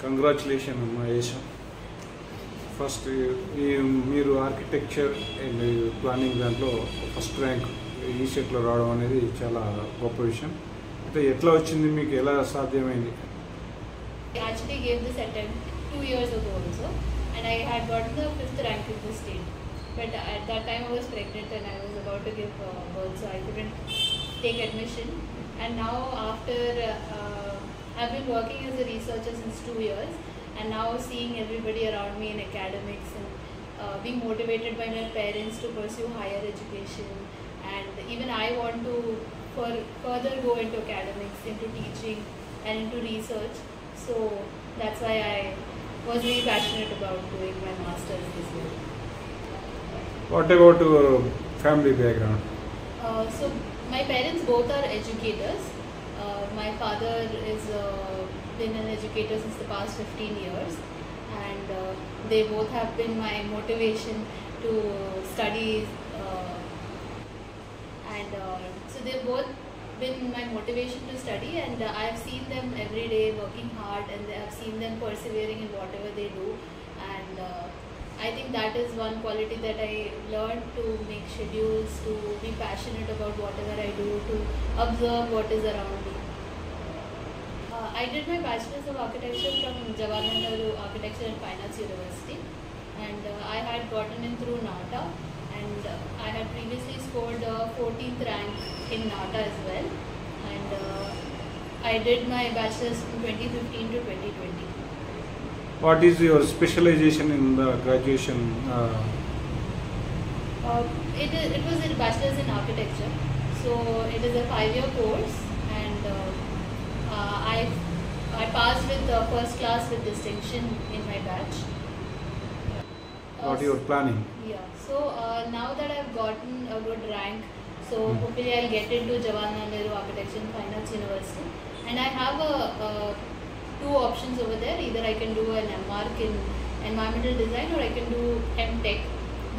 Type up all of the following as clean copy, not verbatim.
Congratulation Mahesh. First మీరు architecture and planning దాంట్లో first rank ఈ సెట్లో రావడం అనేది చాలా గొప్ప విషయం. అయితే ఎట్లా వచ్చింది, మీకు ఎలా సాధ్యమైంది? I actually gave this attempt 2 years ago also, and I had gotten the 5th rank in the state. But at that time I was pregnant and I was about to give birth, so I couldn't take admission. And now after I've been working as a researcher since 2 years, and now seeing everybody around me in academics and being motivated by my parents to pursue higher education, and even I want to further go into academics, into teaching and into research. So that's why I was really passionate about doing my master's this year. What about your family background? So my parents both are educators. My father is been an educator since the past 15 years, and they both have been my motivation to study, and so they've both been my motivation to study, and I have seen them every day working hard, and I have seen them persevering in whatever they do, and I think that is one quality that I learned, to make schedules, to be passionate about whatever I do, to observe what is around me. I did my Bachelor's of Architecture from Jawaharlal Nehru Architecture and Finance University, and I had gotten in through NATA, and I had previously scored 14th rank in NATA as well, and I did my Bachelor's from 2015 to 2020. What is your specialization in the graduation? It was a Bachelor's in Architecture, so it is a 5-year course, and I passed with first class with distinction in my batch. What you are planning? Yeah, so now that I've gotten a good rank, so hopefully I'll get into Jawaharlal Nehru Architecture and Finance University, and I have two options over there. Either I can do an MArch in environmental design, or I can do MTech,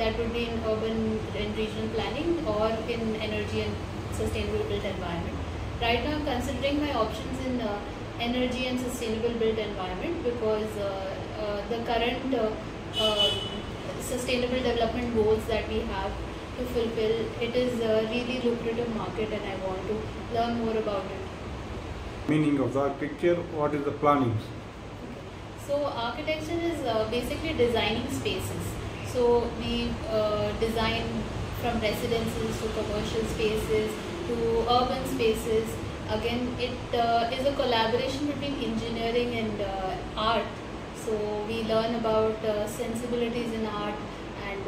that would be in urban and regional planning, or in energy and sustainable built environment. Right now I'm considering my options in energy and sustainable built environment, because the current sustainable development goals that we have to fulfill, it is a really lucrative market, and I want to learn more about it. Meaning of the architecture, what is the planning? So architecture is basically designing spaces. So we design from residences to commercial spaces to urban spaces. Again, it is a collaboration between engineering and art. So we learn about sensibilities in art, and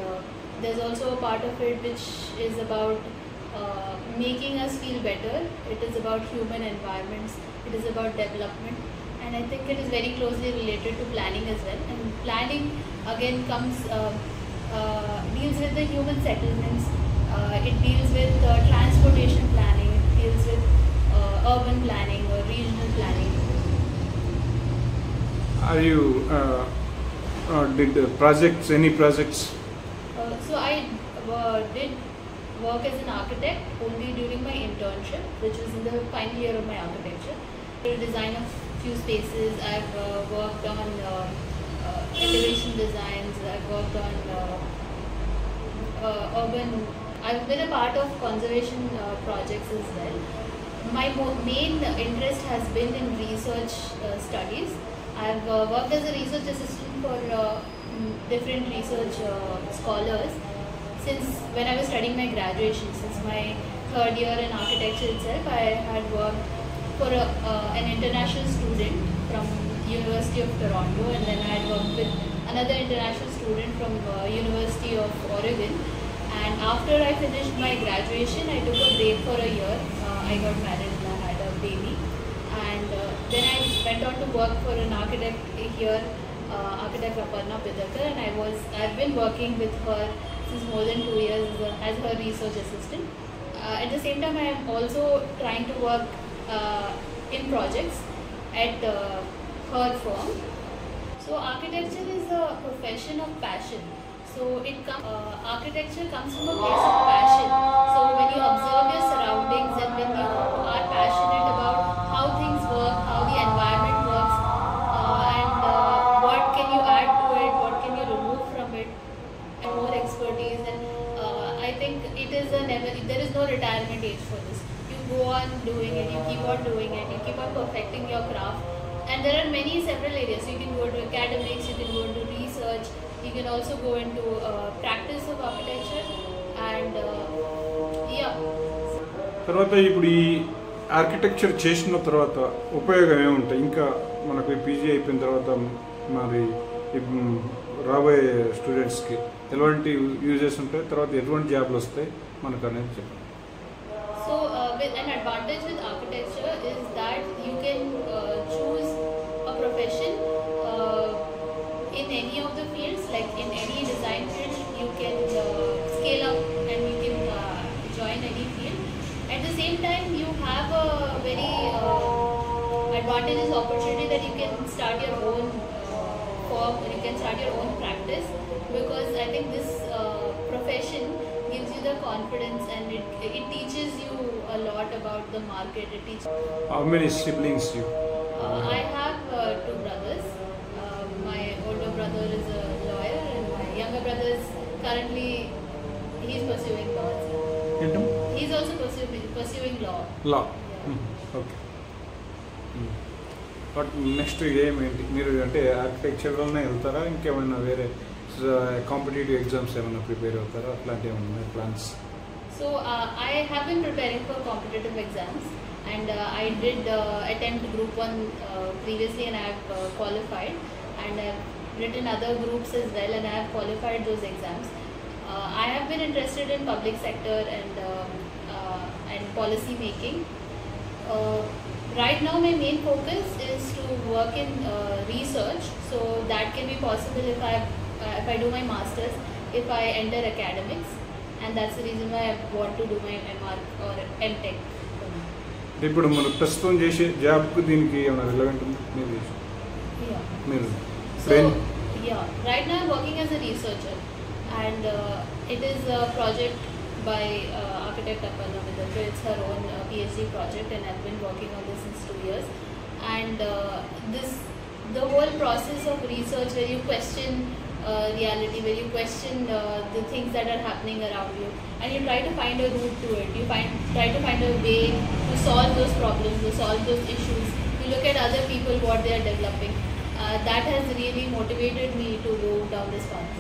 there's also a part of it which is about making us feel better. It is about human environments, it is about development, and I think it is very closely related to planning as well. And planning again deals with the human settlements, it deals with transportation planning, it deals with urban planning or regional planning. Are you did projects, any projects? So I did work as an architect only during my internship, which was in the final year of my architecture. To design a few spaces, I've worked on elevation designs, I've worked on urban, I've been a part of conservation projects as well. My main interest has been in research studies. I've worked as a research assistant for different research scholars since when I was studying my graduation. Since my 3rd year in architecture itself, I had worked for an international student from University of Toronto, and then I had worked with another international student from University of Oregon. And after I finished my graduation, I took a break for a year. I got married and I had a baby, and then I went on to work for an architect here, architect Aparna Bidakar, and I've been working with her since more than 2 years as her research assistant. At the same time, I am also trying to work in projects at her firm. So architecture is a profession of passion. So architecture comes from a place of passion. So when you observe your surroundings and when you are passionate about how things work, how the environment works, and on doing it, you keep on perfecting your craft. And there are several areas. So you can go to academics, you can go into research, you can also go into practice of architecture, and yeah. తర్వాత ఇప్పుడు ఈ architecture చేసిన తర్వాత ఉపయోగం ఏముంటాయి? ఇంకా మనకు PG అయిపోయిన తర్వాత మరి రాబోయే స్టూడెంట్స్కి ఎలాంటి యూజెస్ ఉంటాయి, తర్వాత ఎటువంటి జాబ్లు వస్తాయి మనకు అనేది చెప్పండి. So an advantage with architecture is that you can choose a profession in any of the fields, like in any design field you can scale up and you can join any field. At the same time, you have a very advantageous opportunity that you can start your own firm, you can start your own practice, because I think this profession gives you the confidence, and it teaches you a lot about the market. It teaches. How many siblings you? I have two brothers. My older brother is a lawyer, and my younger brother is currently he's pursuing law. He's also pursuing law. Law. Okay. But next ఏమేంటి మీరు అంటే ఆర్కిటెక్చర్లోనే వెళ్తారా, ఇంకేమైనా వేరే competitive exams ఏమైనా prepare అవుతారా, అట్లాంటివి ఏమైనా plans? So I have been preparing for competitive exams, and I did attempt Group 1 previously, and I have qualified, and I have written other groups as well, and I have qualified those exams. I have been interested in public sector and policy making. Right now my main focus is to work in research, so that can be possible if I do my masters, if I enter academics, and that's the reason why I want to do my MR or MTech. ఇప్పుడు మనం ప్రస్తుతం చేసే జాబ్కు దీనికి ఏమైనా relevant ఉంది? మీరు So yeah, right now I'm working as a researcher, and it is a project by architect Aparna Vidya. It's her own PhD project, and I've been working on this since 2 years. And the whole process of research, where you question reality, where you question the things that are happening around you, and you try to find a route to it. You try to find a way to solve those problems, to solve those issues. You look at other people, what they are developing. That has really motivated me to go down this path.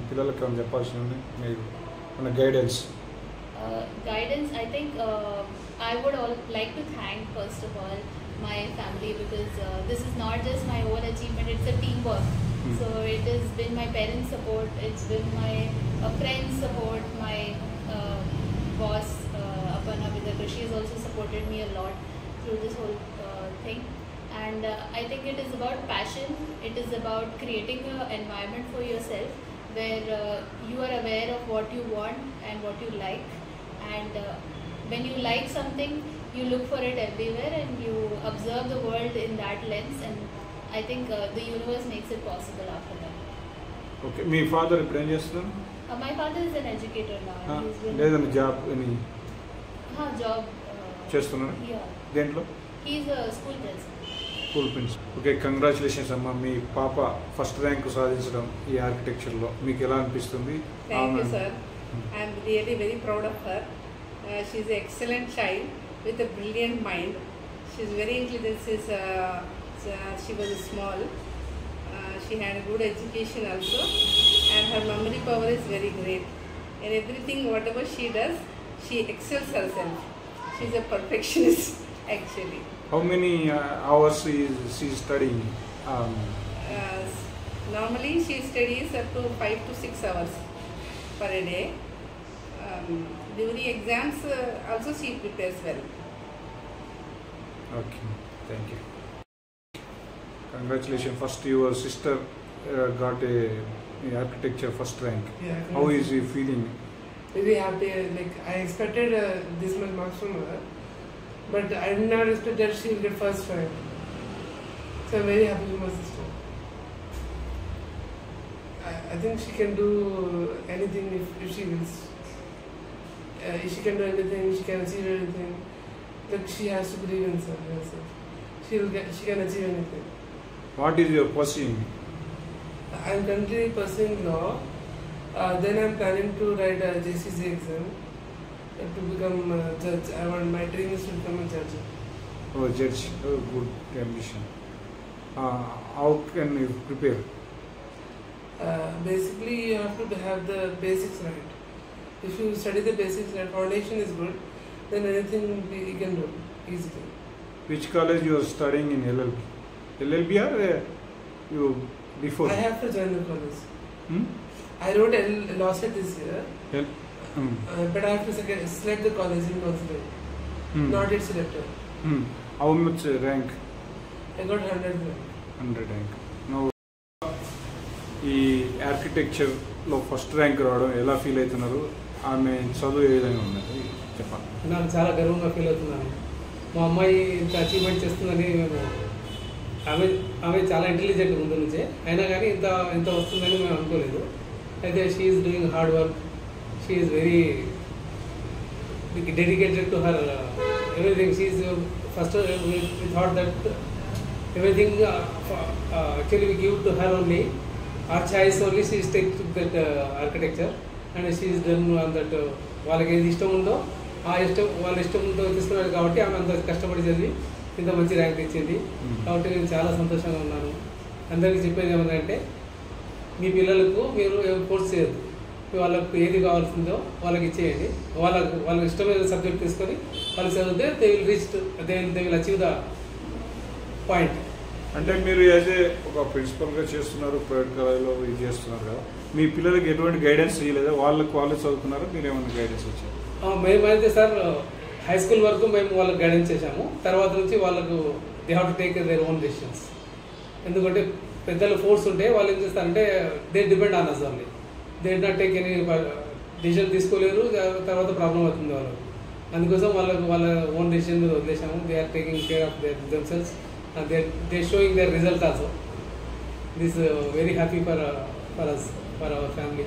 పిల్లలకి ఏమైనా చెప్పాల్సింది మీరు మన guidance? Guidance, I think I would like to thank first of all my family, because this is not just my own achievement, it's a teamwork. So it has been my parents' support, it's been my friends' support, my boss Aparna Vidya, she has also supported me a lot through this whole thing. And I think it is about passion, it is about creating an environment for yourself where you are aware of what you want and what you like, and when you like something you look for it everywhere and you observe the world in that lens, and I think the universe makes it possible after that. Okay, me father ఇప్పుడు ఏం చేస్తున్నారు? My father is an educator now. లేదండి job అని job చేస్తున్నారు? Yeah. దేంట్లో? He is a school principal. School principal. Okay, congratulations అమ్మా. మీ పాప ఫస్ట్ ర్యాంక్ సాధించడం ఈ ఆర్కిటెక్చర్లో మీకు ఎలా అనిపిస్తుంది? Thank you, sir. I am really very proud of her. She is an excellent child with a brilliant mind. She is very intelligent since she was small. She had a good education also, and her memory power is very great. In everything, whatever she does, she excels herself. She is a perfectionist actually. How many hours is she studying? Normally she studies up to 5 to 6 hours per day. During exams also she prepares well. Okay, thank you. Congratulations. First your sister got a architecture first rank. Yeah. How is he feeling? Very happy. Like I expected this much marks from her, but I did not expect that she will get first rank. So I'm very happy with my sister. I think she can do anything if she wills. If she can do anything, she can achieve anything. But she has to believe in herself. She can achieve anything. What is your pursuing? I'm currently pursuing law. Then I'm planning to write a JCC exam. to become a judge. My dream is to become a judge. Oh, judge. Oh, good ambition. How can you prepare? Basically, you have to have the basics right. If you study the basics right, foundation is good, then anything you can do easily. Which college you are studying in LLB? LLB or you before? I have to join the college. Hmm? I wrote law set this year, but I have to select the college in counseling. Not yet selected. How much rank? I got 100 rank. 100 rank. Now, ఈ ఆర్కిటెక్చర్లో first rank రావడం ఎలా feel అవుతున్నారు? ఆమె చదువు ఏ విధంగా ఉన్నది చెప్పండి. నాకు చాలా గర్వంగా ఫీల్ అవుతున్నాను. మా అమ్మాయి ఇంత అచీవ్మెంట్ చేస్తుందని మేము ఆమె చాలా ఇంటెలిజెంట్ ముందు నుంచే, అయినా కానీ ఇంత వస్తుందని మేము అనుకోలేదు. అయితే she is doing hard work, she is very dedicated to her everything. She is first we thought that everything actually we give to her only. Our choice only, she is take that architecture and she is done on that. వాళ్ళకి ఏది ఇష్టం ఉందో వాళ్ళ ఇష్టంతో తీసుకున్నారు కాబట్టి ఆమె అంత కష్టపడి చదివి ఇంత మంచి ర్యాంక్ ఇచ్చింది. కాబట్టి నేను చాలా సంతోషంగా ఉన్నాను. అందరికీ చెప్పేది ఏమంటే, మీ పిల్లలకు మీరు ఫోర్స్ చేయొద్దు, వాళ్ళకు ఏది కావాల్సిందో వాళ్ళకి ఇచ్చేయండి. వాళ్ళకి ఇష్టమైన సబ్జెక్ట్ తీసుకొని వాళ్ళు చదివితే they will achieve the point. అంటే మీరు యాజ్ ఏ ఒక ప్రిన్సిపల్గా చేస్తున్నారు, ప్రైవేట్ కాలేజ్లో ఇది చేస్తున్నారు కదా, మీ పిల్లలకి ఎటువంటి గైడెన్స్ ఇవ్వలేదా? వాళ్ళకి చదువుకున్నారా, మీరు ఏమైనా గైడెన్స్ ఇచ్చారు? మేమైతే సార్ హై స్కూల్ వరకు మేము వాళ్ళకి గైడెన్స్ చేశాము. తర్వాత నుంచి వాళ్ళకు they have to take their own decisions. ఎందుకంటే పెద్దలు ఫోర్స్ ఉంటే వాళ్ళు ఏం చేస్తారంటే they depend on us only. They do not take any decision తీసుకోలేరు, తర్వాత ప్రాబ్లం అవుతుంది వాళ్ళకు. అందుకోసం వాళ్ళ ఓన్ డెసిషన్ మీద వదిలేసాము. They are taking care of their themselves and they showing their results also. This is very happy for us, for our family.